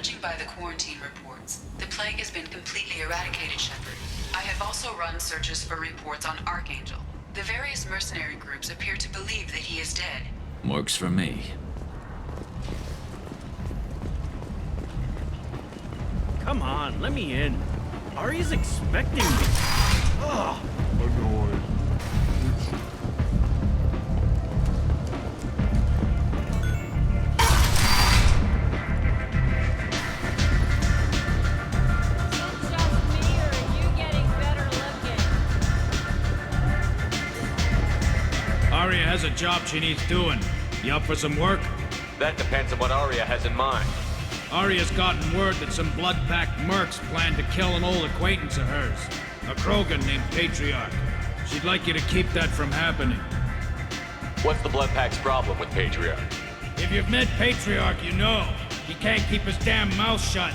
Judging by the quarantine reports, the plague has been completely eradicated, Shepard. I have also run searches for reports on Archangel. The various mercenary groups appear to believe that he is dead. Works for me. Come on, let me in. Ari's expecting me. Ugh. Annoying. Aria has a job she needs doing. You up for some work? That depends on what Aria has in mind. Aria's gotten word that some blood-packed mercs plan to kill an old acquaintance of hers. A Krogan named Patriarch. She'd like you to keep that from happening. What's the Bloodpack's problem with Patriarch? If you've met Patriarch, you know. He can't keep his damn mouth shut.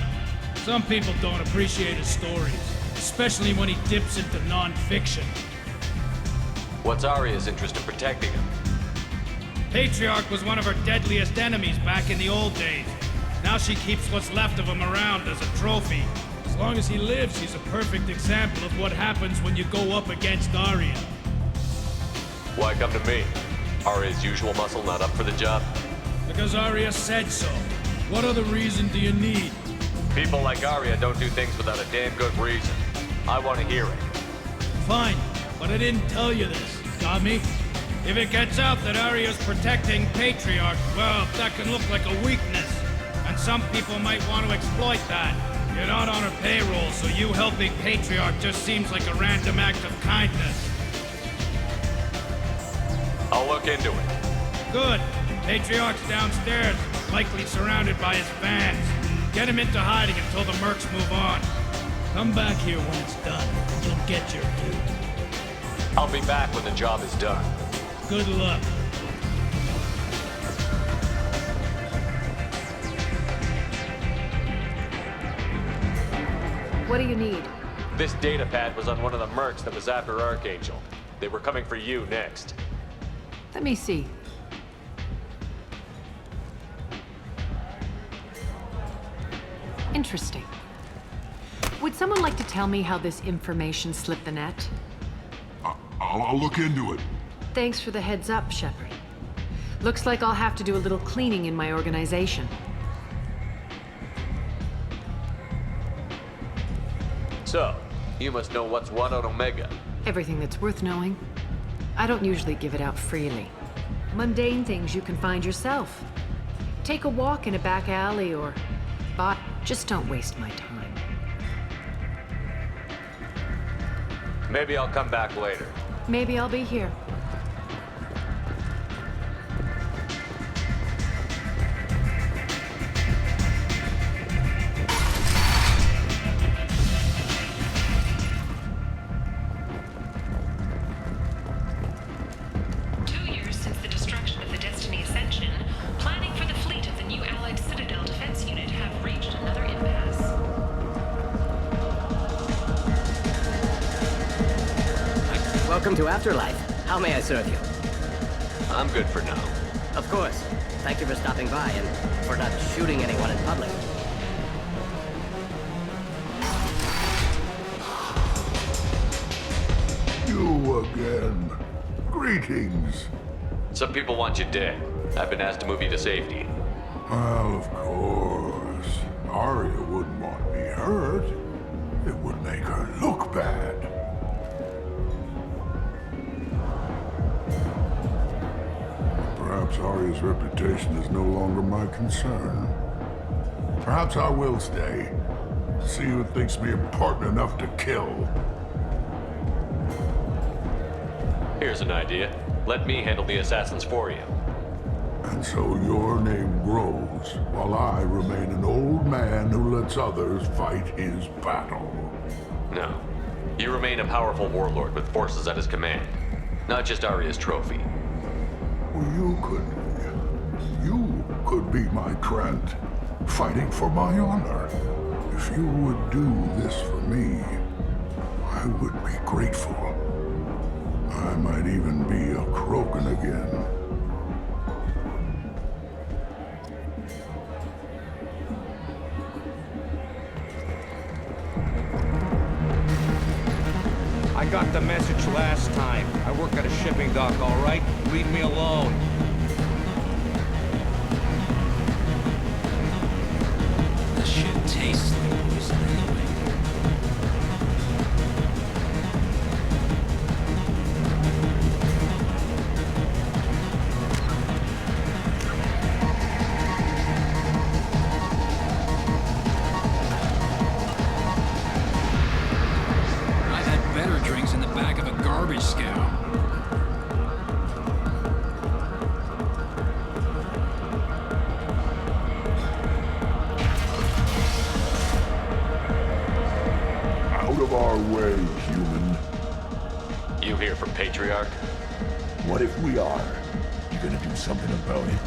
Some people don't appreciate his stories, especially when he dips into non-fiction. What's Aria's interest in protecting him? Patriarch was one of her deadliest enemies back in the old days. Now she keeps what's left of him around as a trophy. As long as he lives, he's a perfect example of what happens when you go up against Aria. Why come to me? Aria's usual muscle not up for the job? Because Aria said so. What other reason do you need? People like Aria don't do things without a damn good reason. I want to hear it. Fine, but I didn't tell you this. Got me? If it gets out that Aria's protecting Patriarch, well, that can look like a weakness. And some people might want to exploit that. You're not on her payroll, so you helping Patriarch just seems like a random act of kindness. I'll look into it. Good. Patriarch's downstairs, likely surrounded by his fans. Get him into hiding until the mercs move on. Come back here when it's done. You'll get your due. I'll be back when the job is done. Good luck. What do you need? This data pad was on one of the mercs that was after Archangel. They were coming for you next. Let me see. Interesting. Would someone like to tell me how this information slipped the net? I'll look into it. Thanks for the heads up, Shepard. Looks like I'll have to do a little cleaning in my organization. So, you must know what's what on Omega. Everything that's worth knowing. I don't usually give it out freely. Mundane things you can find yourself. Take a walk in a back alley or... But just don't waste my time. Maybe I'll come back later. Maybe I'll be here. Welcome to Afterlife. How may I serve you? I'm good for now. Of course. Thank you for stopping by and for not shooting anyone in public. You again. Greetings. Some people want you dead. I've been asked to move you to safety. Well, of course. Aria wouldn't want me hurt. It would make her look bad. Perhaps Aria's reputation is no longer my concern. Perhaps I will stay. See who thinks me important enough to kill. Here's an idea. Let me handle the assassins for you. And so your name grows, while I remain an old man who lets others fight his battle. No. You remain a powerful warlord with forces at his command. Not just Aria's trophy. You could be my Trent, fighting for my honor. If you would do this for me, I would be grateful. I might even be a Krogan again. message last time. I work at a shipping dock, all right? Leave me alone. This shit tastes like poison anyway. I've had better drinks in the back of a garbage scow. Out of our way, human. You here for Patriarch? What if we are? You gonna do something about it?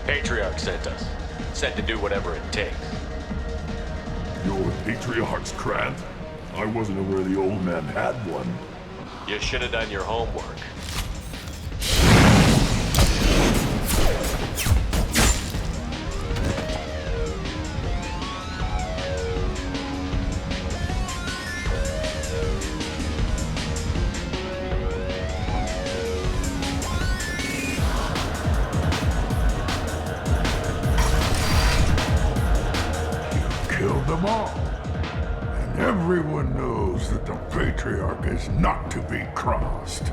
Patriarch sent us. Sent to do whatever it takes. You're Patriarch's Krant? I wasn't aware the old man had one. You should have done your homework. Killed them all. And everyone knows that the Patriarch is not to be crossed.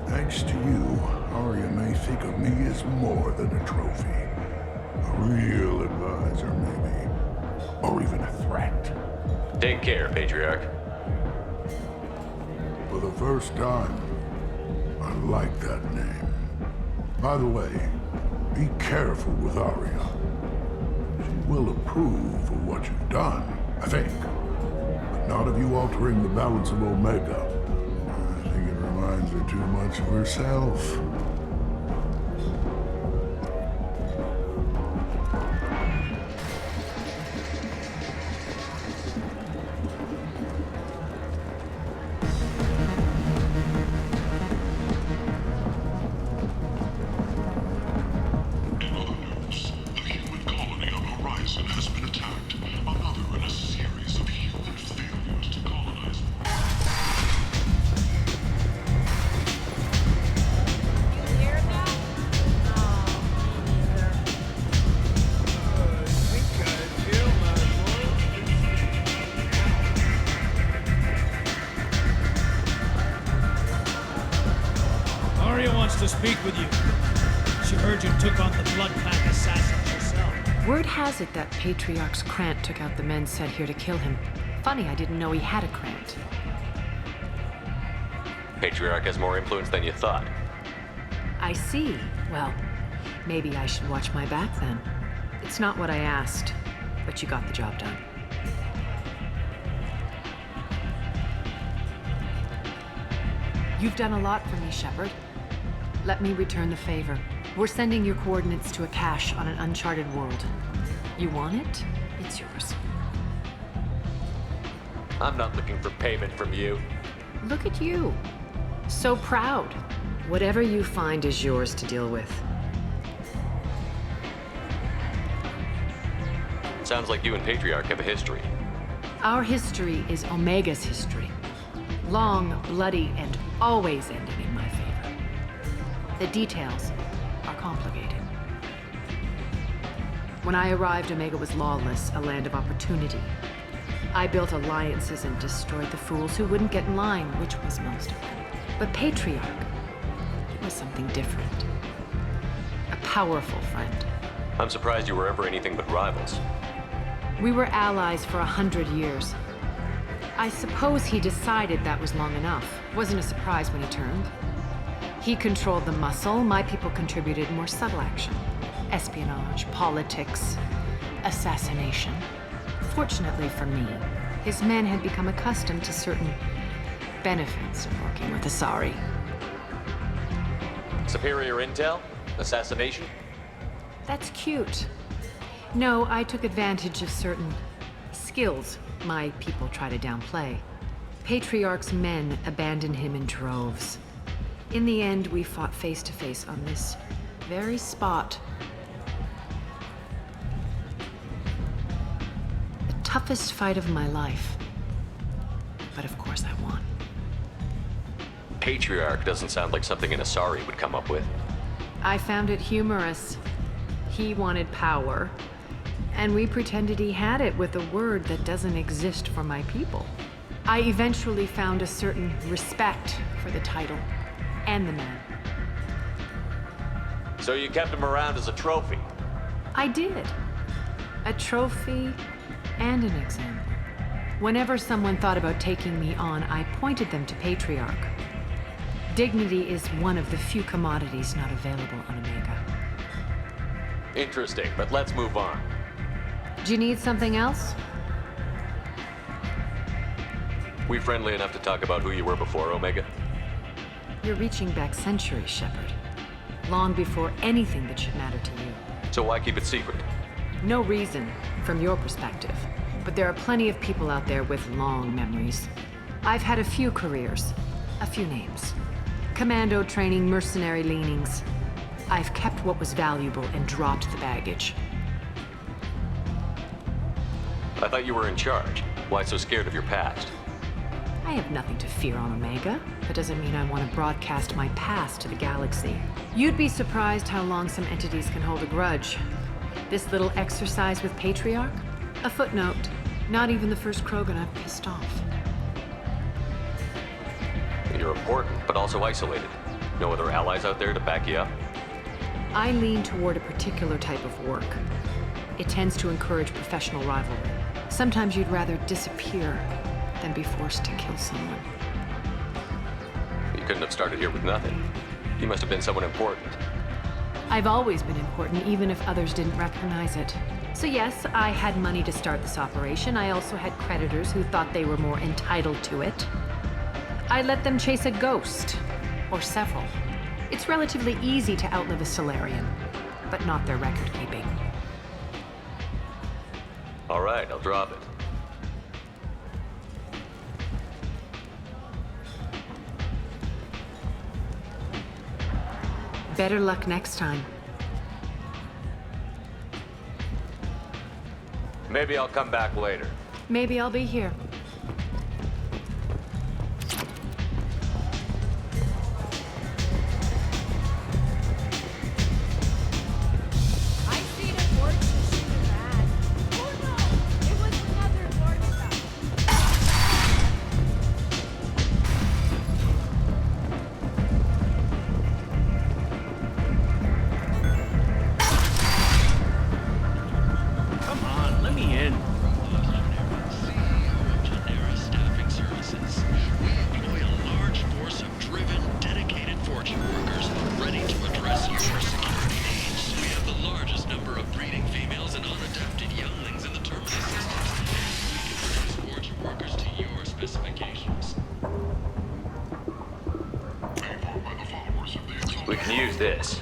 Thanks to you, Arya may think of me as more than a trophy. A real advisor, maybe. Or even a threat. Take care, Patriarch. For the first time, I like that name. By the way, be careful with Arya. She will approve of what you've done, I think. But not of you altering the balance of Omega. I think it reminds her too much of herself. In other news, a human colony on the horizon has been attacked. Another in a series of human failures to colonize. Arya wants to speak with you. She heard you took on the Blood Pack assassins yourself. Word has it that Patriarch's Krant took out the men sent here to kill him. Funny, I didn't know he had a Krant. Patriarch has more influence than you thought. I see. Well, maybe I should watch my back then. It's not what I asked, but you got the job done. You've done a lot for me, Shepard. Let me return the favor. We're sending your coordinates to a cache on an uncharted world. You want it? It's yours. I'm not looking for payment from you. Look at you. So proud. Whatever you find is yours to deal with. Sounds like you and Patriarch have a history. Our history is Omega's history. Long, bloody, and always ending in my favor. The details are complicated. When I arrived, Omega was lawless, a land of opportunity. I built alliances and destroyed the fools who wouldn't get in line, which was most of them. But Patriarch was something different. A powerful friend. I'm surprised you were ever anything but rivals. We were allies for 100 years. I suppose he decided that was long enough. Wasn't a surprise when he turned. He controlled the muscle, my people contributed more subtle action. Espionage, politics, assassination. Fortunately for me, his men had become accustomed to certain benefits of working with Asari. Superior intel? Assassination? That's cute. No, I took advantage of certain skills my people try to downplay. Patriarch's men abandoned him in droves. In the end, we fought face to face on this very spot. The toughest fight of my life. But of course I won. Patriarch doesn't sound like something an Asari would come up with. I found it humorous. He wanted power, and we pretended he had it with a word that doesn't exist for my people. I eventually found a certain respect for the title and the man. So you kept him around as a trophy? I did. A trophy and an example. Whenever someone thought about taking me on, I pointed them to Patriarch. Dignity is one of the few commodities not available on Omega. Interesting, but let's move on. Do you need something else? We friendly enough to talk about who you were before Omega? You're reaching back centuries, Shepard. Long before anything that should matter to you. So why keep it secret? No reason, from your perspective. But there are plenty of people out there with long memories. I've had a few careers, a few names. Commando training, mercenary leanings. I've kept what was valuable and dropped the baggage. I thought you were in charge. Why so scared of your past? I have nothing to fear on Omega. That doesn't mean I want to broadcast my past to the galaxy. You'd be surprised how long some entities can hold a grudge. This little exercise with Patriarch? A footnote. Not even the first Krogan I've pissed off. You're important, but also isolated. No other allies out there to back you up? I lean toward a particular type of work. It tends to encourage professional rivalry. Sometimes you'd rather disappear than be forced to kill someone. You couldn't have started here with nothing. You must have been someone important. I've always been important, even if others didn't recognize it. So yes, I had money to start this operation. I also had creditors who thought they were more entitled to it. I let them chase a ghost, or several. It's relatively easy to outlive a Solarian, but not their record-keeping. All right, I'll drop it. Better luck next time. Maybe I'll come back later. Maybe I'll be here. We can use this.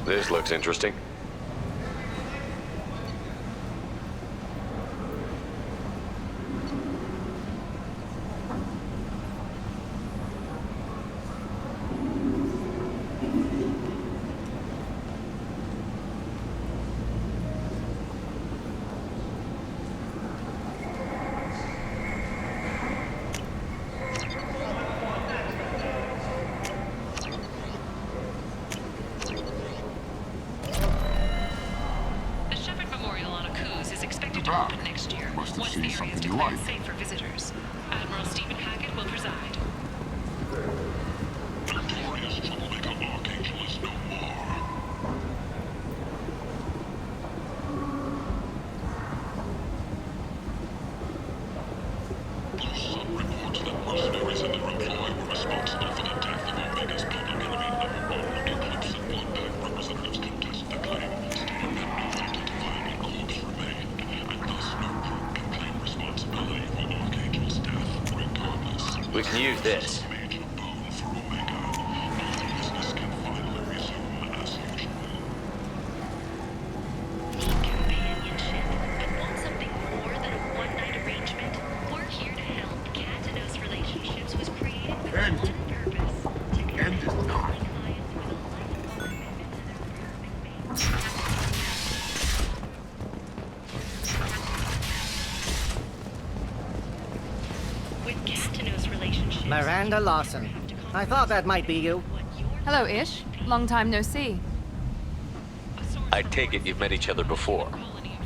This looks interesting. Next year, once the area is declared safe for visitors. Admiral Stephen Hackett will preside. The glorious troublemaker Archangel is no more. We can use this. Major boon for Omega. Business can finally resume as usual. Need companionship, but want something more than a one-night arrangement? We're here to help. Cat-to-Nose Relationships was created with End. one purpose: to End connect it now. clients with a lifelong commitment to their perfect mate. With Cat-to-Nose Relationships, Miranda Lawson. I thought that might be you. Hello, Ish. Long time no see. I take it you've met each other before.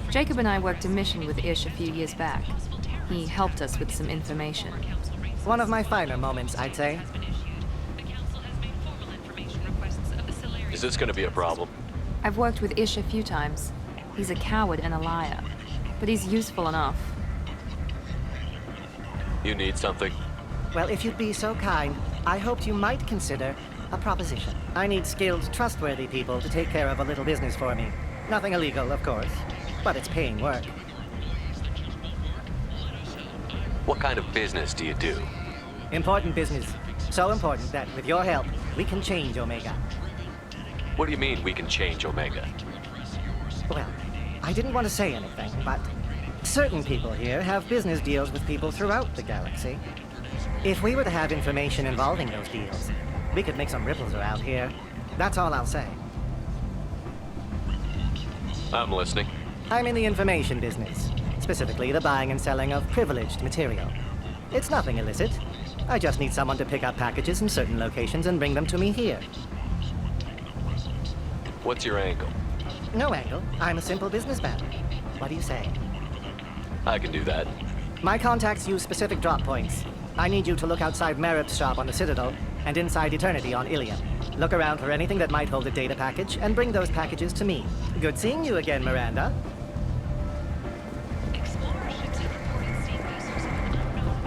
Jacob and I worked a mission with Ish a few years back. He helped us with some information. One of my finer moments, I'd say. Is this gonna be a problem? I've worked with Ish a few times. He's a coward and a liar, but he's useful enough. You need something? Well, if you'd be so kind, I hoped you might consider a proposition. I need skilled, trustworthy people to take care of a little business for me. Nothing illegal, of course, but it's paying work. What kind of business do you do? Important business. So important that, with your help, we can change Omega. What do you mean we can change Omega? Well, I didn't want to say anything, but certain people here have business deals with people throughout the galaxy. If we were to have information involving those deals, we could make some ripples around here. That's all I'll say. I'm listening. I'm in the information business, specifically the buying and selling of privileged material. It's nothing illicit. I just need someone to pick up packages in certain locations and bring them to me here. What's your angle? No angle. I'm a simple businessman. What do you say? I can do that. My contacts use specific drop points. I need you to look outside Merip's shop on the Citadel and inside Eternity on Illium. Look around for anything that might hold a data package and bring those packages to me. Good seeing you again, Miranda. Explorer ships have reported seeing vessels of an unknown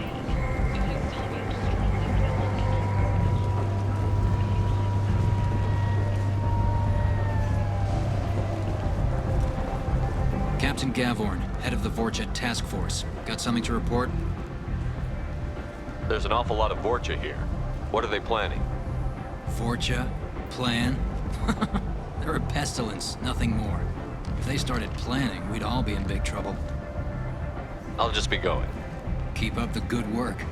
Captain Gavorn, head of the Vorcha Task Force. Got something to report? There's an awful lot of Vorcha here. What are they planning? Vorcha? Plan? They're a pestilence, nothing more. If they started planning, we'd all be in big trouble. I'll just be going. Keep up the good work.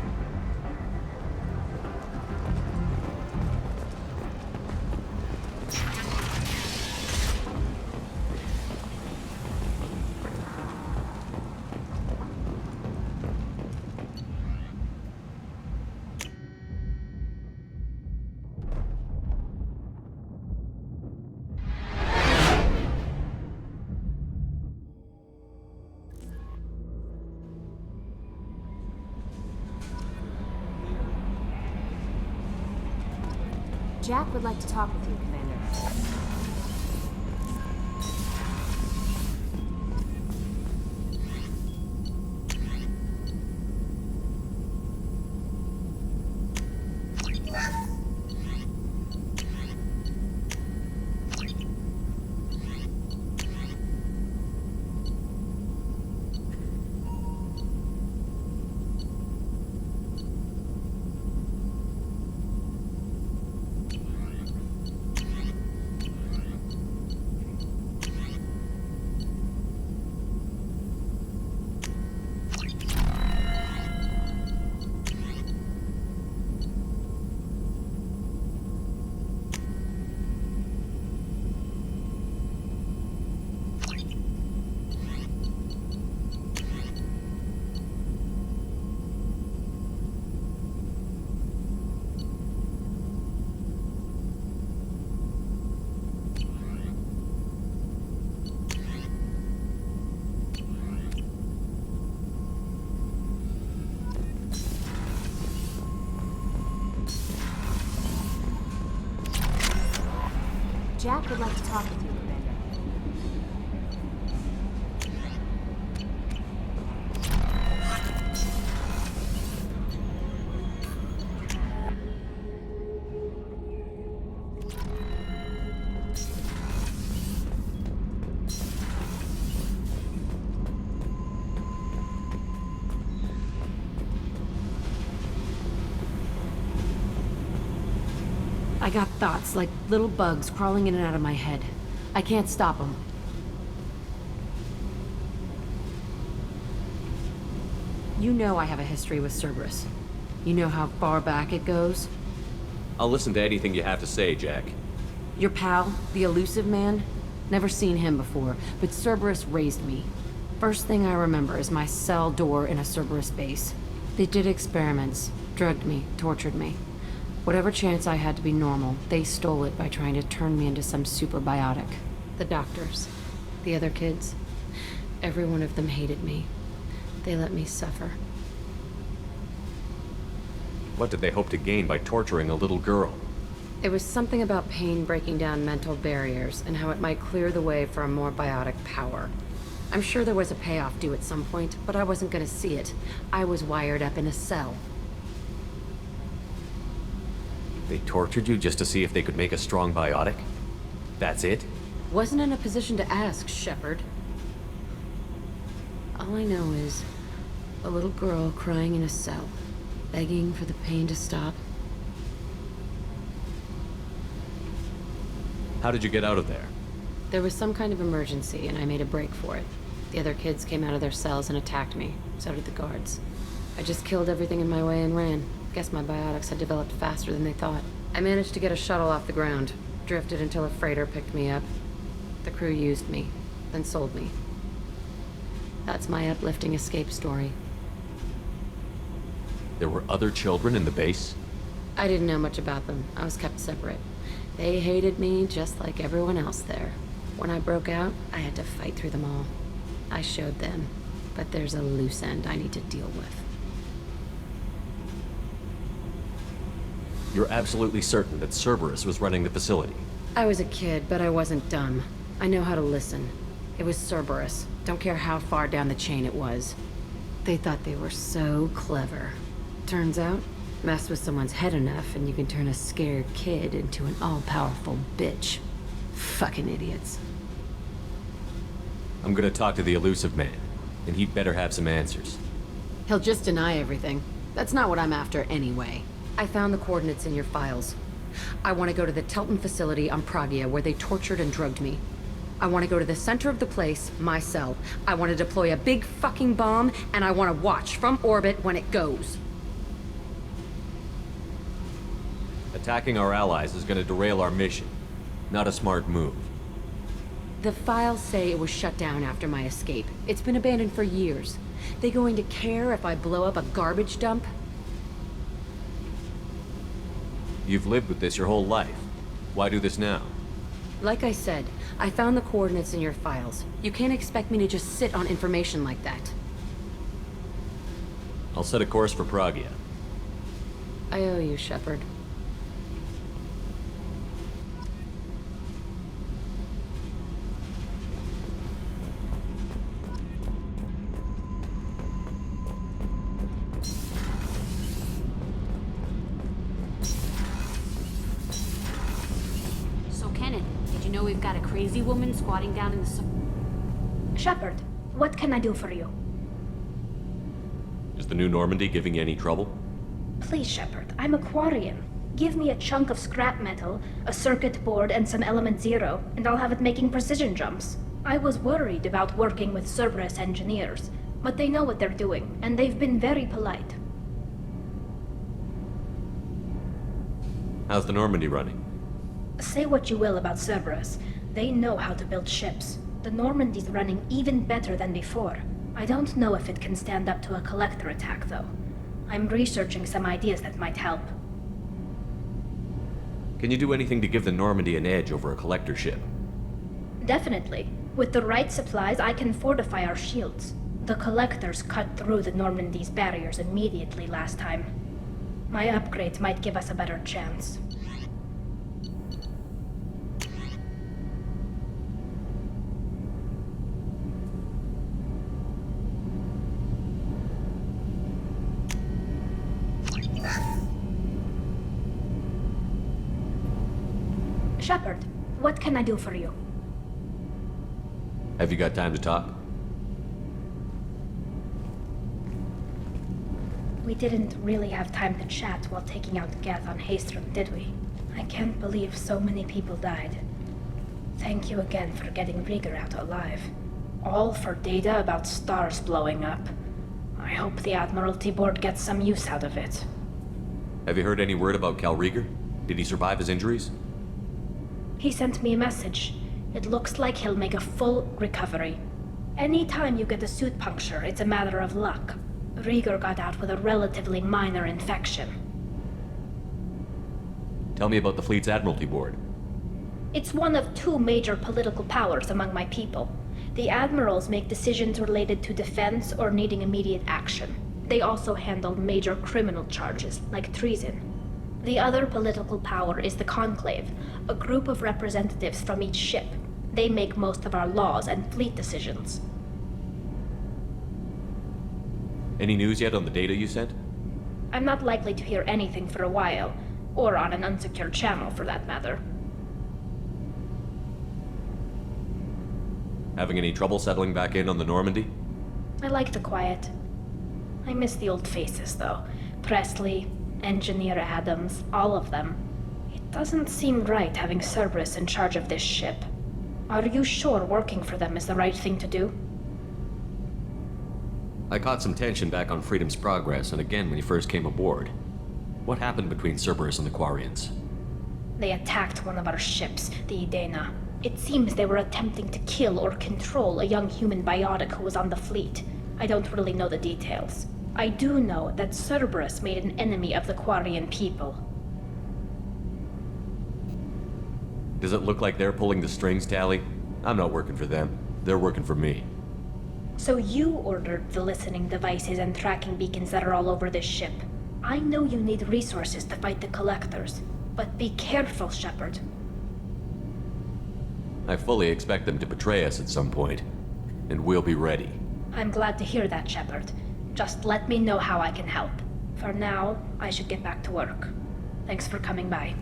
Jack would like to talk with you, Commander. Jack would like to talk with you, Commander. I got thoughts like little bugs crawling in and out of my head. I can't stop them. You know I have a history with Cerberus. You know how far back it goes? I'll listen to anything you have to say, Jack. Your pal, the elusive man? Never seen him before, but Cerberus raised me. First thing I remember is my cell door in a Cerberus base. They did experiments, drugged me, tortured me. Whatever chance I had to be normal, they stole it by trying to turn me into some superbiotic. The doctors, the other kids, every one of them hated me. They let me suffer. What did they hope to gain by torturing a little girl? It was something about pain breaking down mental barriers and how it might clear the way for a more biotic power. I'm sure there was a payoff due at some point, but I wasn't gonna see it. I was wired up in a cell. They tortured you just to see if they could make a strong biotic? That's it? Wasn't in a position to ask, Shepard. All I know is a little girl crying in a cell, begging for the pain to stop. How did you get out of there? There was some kind of emergency, and I made a break for it. The other kids came out of their cells and attacked me. So did the guards. I just killed everything in my way and ran. Guess my biotics had developed faster than they thought. I managed to get a shuttle off the ground. Drifted until a freighter picked me up. The crew used me, then sold me. That's my uplifting escape story. There were other children in the base? I didn't know much about them. I was kept separate. They hated me just like everyone else there. When I broke out, I had to fight through them all. I showed them, but there's a loose end I need to deal with. You're absolutely certain that Cerberus was running the facility? I was a kid, but I wasn't dumb. I know how to listen. It was Cerberus. Don't care how far down the chain it was. They thought they were so clever. Turns out, mess with someone's head enough and you can turn a scared kid into an all-powerful bitch. Fucking idiots. I'm gonna talk to the elusive man, and he'd better have some answers. He'll just deny everything. That's not what I'm after anyway. I found the coordinates in your files. I want to go to the Telton facility on Pragia where they tortured and drugged me. I want to go to the center of the place, my cell. I want to deploy a big fucking bomb, and I want to watch from orbit when it goes. Attacking our allies is gonna derail our mission. Not a smart move. The files say it was shut down after my escape. It's been abandoned for years. They going to care if I blow up a garbage dump? You've lived with this your whole life. Why do this now? Like I said, I found the coordinates in your files. You can't expect me to just sit on information like that. I'll set a course for Pragia. I owe you, Shepard. We've got a crazy woman squatting down in the Shepard, what can I do for you? Is the new Normandy giving you any trouble? Please, Shepard, I'm a Quarian. Give me a chunk of scrap metal, a circuit board, and some element zero, and I'll have it making precision jumps. I was worried about working with Cerberus engineers, but they know what they're doing, and they've been very polite. How's the Normandy running? Say what you will about Cerberus. They know how to build ships. The Normandy's running even better than before. I don't know if it can stand up to a collector attack, though. I'm researching some ideas that might help. Can you do anything to give the Normandy an edge over a collector ship? Definitely. With the right supplies, I can fortify our shields. The collectors cut through the Normandy's barriers immediately last time. My upgrades might give us a better chance. Shepard, what can I do for you? Have you got time to talk? We didn't really have time to chat while taking out Gath on Haestrom, did we? I can't believe so many people died. Thank you again for getting Rieger out alive. All for data about stars blowing up. I hope the Admiralty Board gets some use out of it. Have you heard any word about Cal Rieger? Did he survive his injuries? He sent me a message. It looks like he'll make a full recovery. Anytime you get a suit puncture, it's a matter of luck. Rieger got out with a relatively minor infection. Tell me about the fleet's Admiralty Board. It's one of two major political powers among my people. The admirals make decisions related to defense or needing immediate action. They also handle major criminal charges, like treason. The other political power is the Conclave, a group of representatives from each ship. They make most of our laws and fleet decisions. Any news yet on the data you sent? I'm not likely to hear anything for a while, or on an unsecured channel for that matter. Having any trouble settling back in on the Normandy? I like the quiet. I miss the old faces, though. Presley, Engineer Adams, all of them. It doesn't seem right having Cerberus in charge of this ship. Are you sure working for them is the right thing to do? I caught some tension back on Freedom's Progress, and again when you first came aboard. What happened between Cerberus and the Quarians? They attacked one of our ships, the Idena. It seems they were attempting to kill or control a young human biotic who was on the fleet. I don't really know the details. I do know that Cerberus made an enemy of the Quarian people. Does it look like they're pulling the strings, Tally? I'm not working for them. They're working for me. So you ordered the listening devices and tracking beacons that are all over this ship. I know you need resources to fight the Collectors, but be careful, Shepard. I fully expect them to betray us at some point, and we'll be ready. I'm glad to hear that, Shepard. Just let me know how I can help. For now, I should get back to work. Thanks for coming by.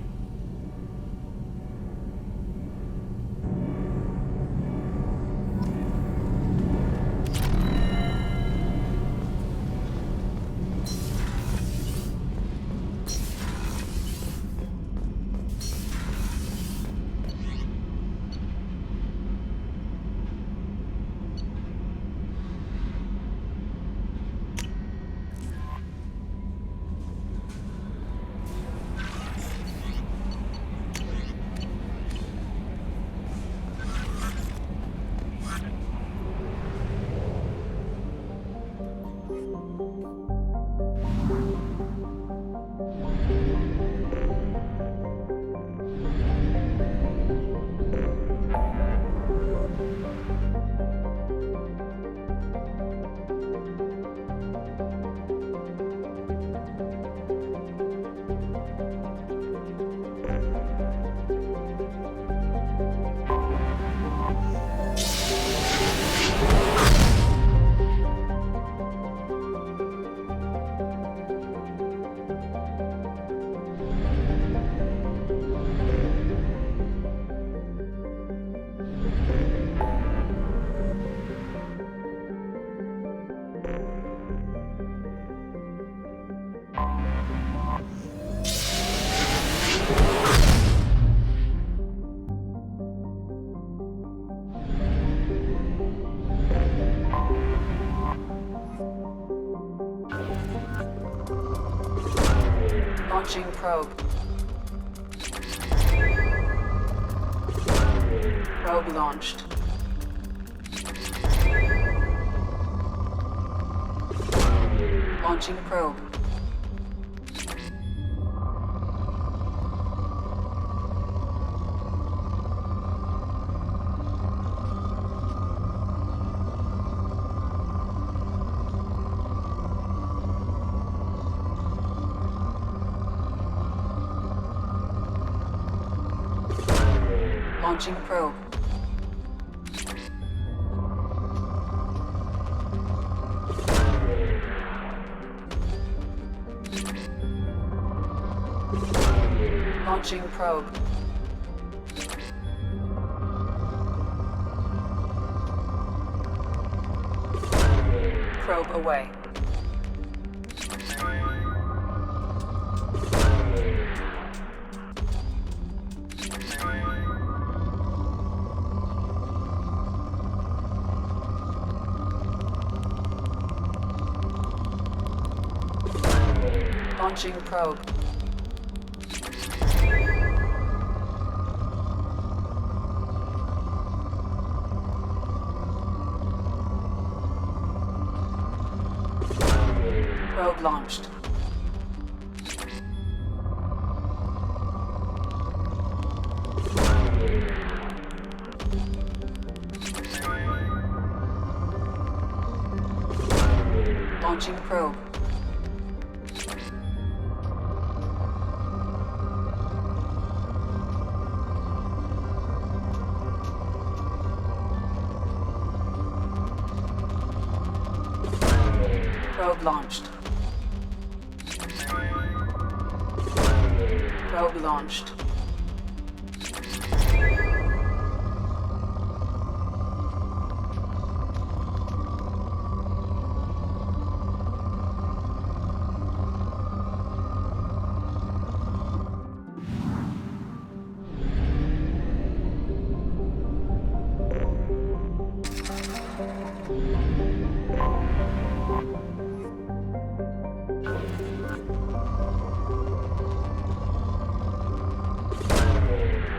Launching probe. Probe launched. Launching probe. Launching probe. Launching probe. Probe away. Launching probe. Probe launched. Launching probe. Probe launched. Probe launched.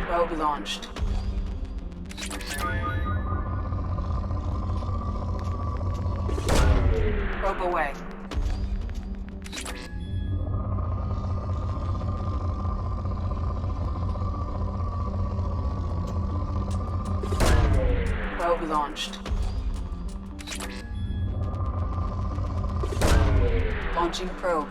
Probe launched. Probe away. Probe launched. Launching probe.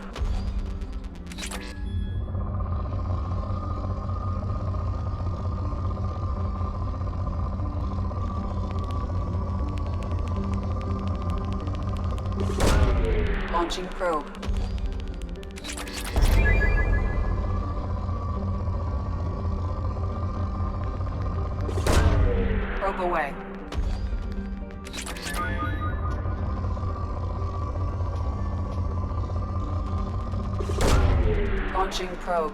Launching probe. Probe away. Launching probe.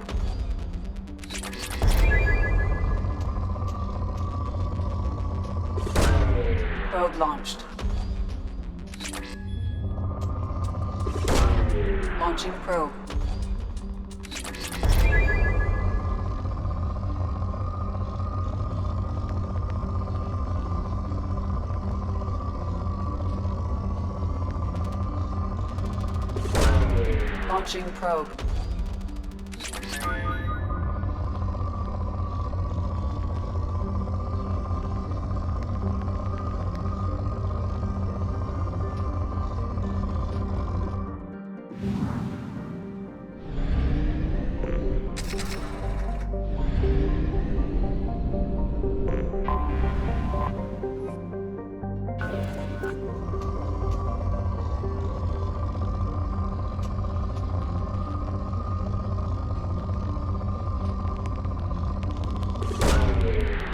Probe launched. Launching probe. Launching probe.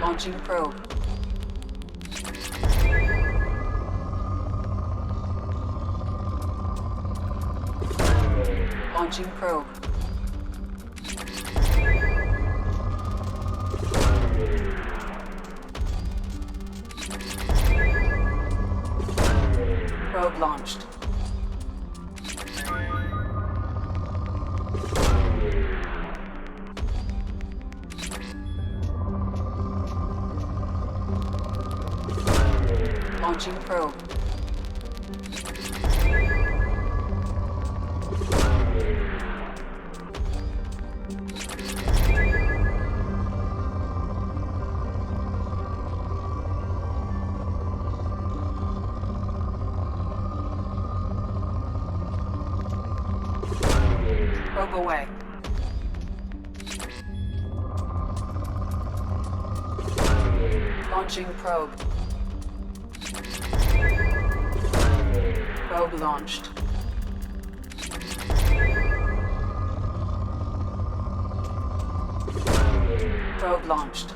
Launching probe. Launching probe. Probe launched. Launching probe. Probe away. Launching probe. Probe launched. Probe launched.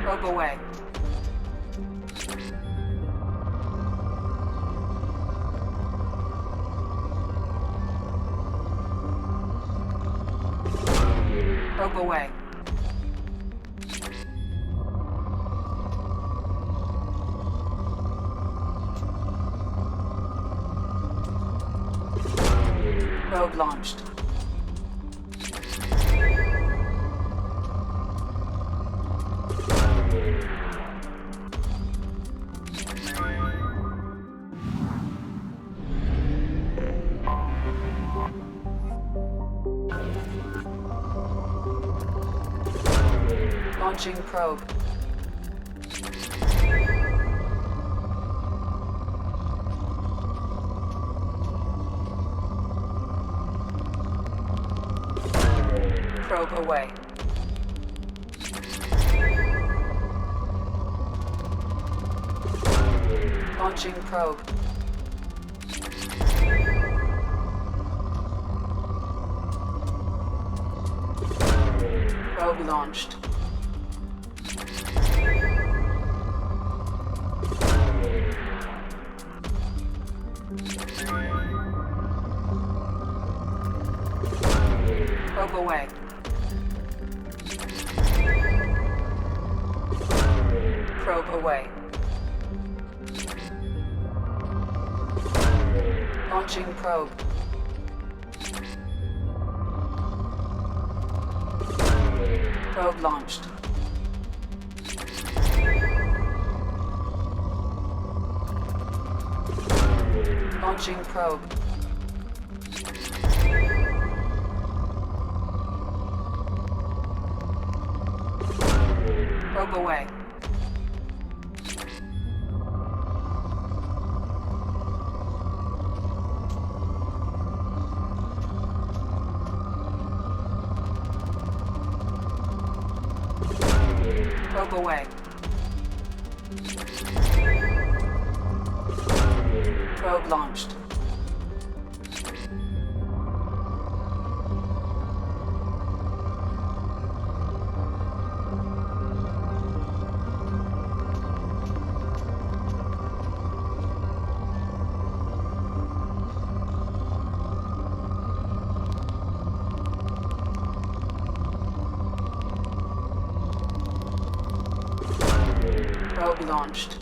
Probe away. away. Probe launched. Launching probe. Probe away. Launching probe. Probe launched. Probe away. Probe away. Launching probe. Probe launched. Launching probe. Probe away. Probe away. Probe launched. Probe launched.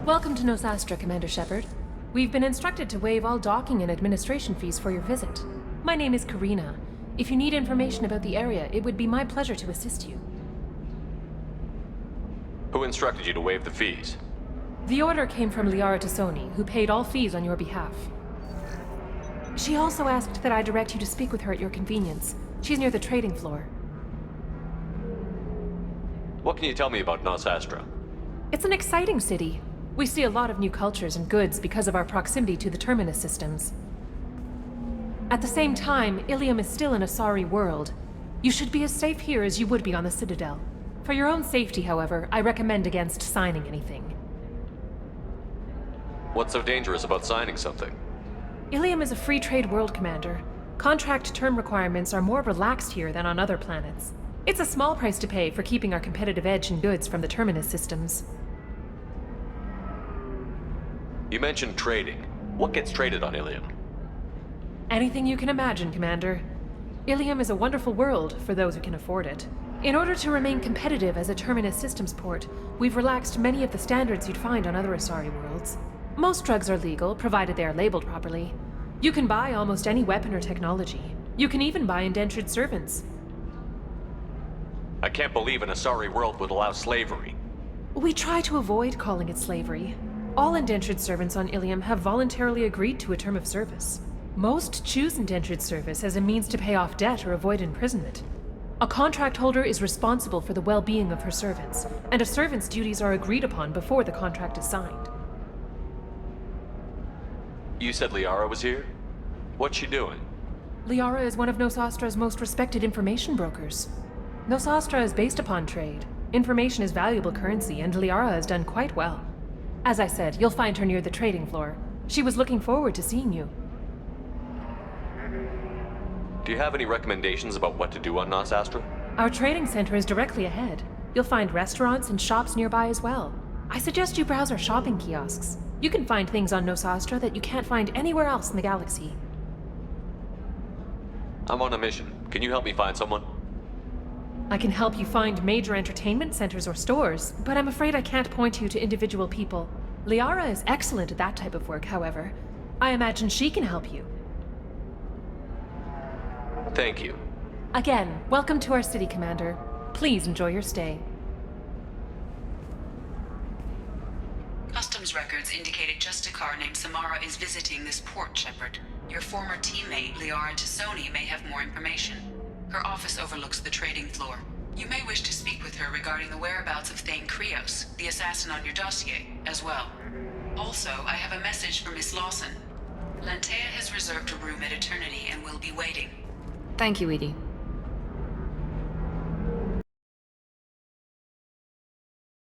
Welcome to Nosastra, Commander Shepard. We've been instructed to waive all docking and administration fees for your visit. My name is Karina. If you need information about the area, it would be my pleasure to assist you. Who instructed you to waive the fees? The order came from Liara Tassoni, who paid all fees on your behalf. She also asked that I direct you to speak with her at your convenience. She's near the trading floor. What can you tell me about Nosastra? It's an exciting city. We see a lot of new cultures and goods because of our proximity to the Terminus systems. At the same time, Illium is still in a sorry world. You should be as safe here as you would be on the Citadel. For your own safety, however, I recommend against signing anything. What's so dangerous about signing something? Illium is a free trade world, Commander. Contract term requirements are more relaxed here than on other planets. It's a small price to pay for keeping our competitive edge in goods from the Terminus systems. You mentioned trading. What gets traded on Illium? Anything you can imagine, Commander. Illium is a wonderful world for those who can afford it. In order to remain competitive as a Terminus systems port, we've relaxed many of the standards you'd find on other Asari worlds. Most drugs are legal, provided they are labeled properly. You can buy almost any weapon or technology. You can even buy indentured servants. I can't believe an Asari world would allow slavery. We try to avoid calling it slavery. All indentured servants on Illium have voluntarily agreed to a term of service. Most choose indentured service as a means to pay off debt or avoid imprisonment. A contract holder is responsible for the well-being of her servants, and a servant's duties are agreed upon before the contract is signed. You said Liara was here? What's she doing? Liara is one of Nosastra's most respected information brokers. Nosastra is based upon trade. Information is valuable currency, and Liara has done quite well. As I said, you'll find her near the trading floor. She was looking forward to seeing you. Do you have any recommendations about what to do on Nosastra? Our trading center is directly ahead. You'll find restaurants and shops nearby as well. I suggest you browse our shopping kiosks. You can find things on Nosastra that you can't find anywhere else in the galaxy. I'm on a mission. Can you help me find someone? I can help you find major entertainment centers or stores, but I'm afraid I can't point you to individual people. Liara is excellent at that type of work, however. I imagine she can help you. Thank you. Again, welcome to our city, Commander. Please enjoy your stay. Customs records indicated just a car named Samara is visiting this port, Shepard. Your former teammate, Liara Tassoni, may have more information. Her office overlooks the trading floor. You may wish to speak with her regarding the whereabouts of Thane Krios, the assassin on your dossier, as well. Also, I have a message for Miss Lawson. Lantea has reserved a room at Eternity and will be waiting. Thank you, Edie.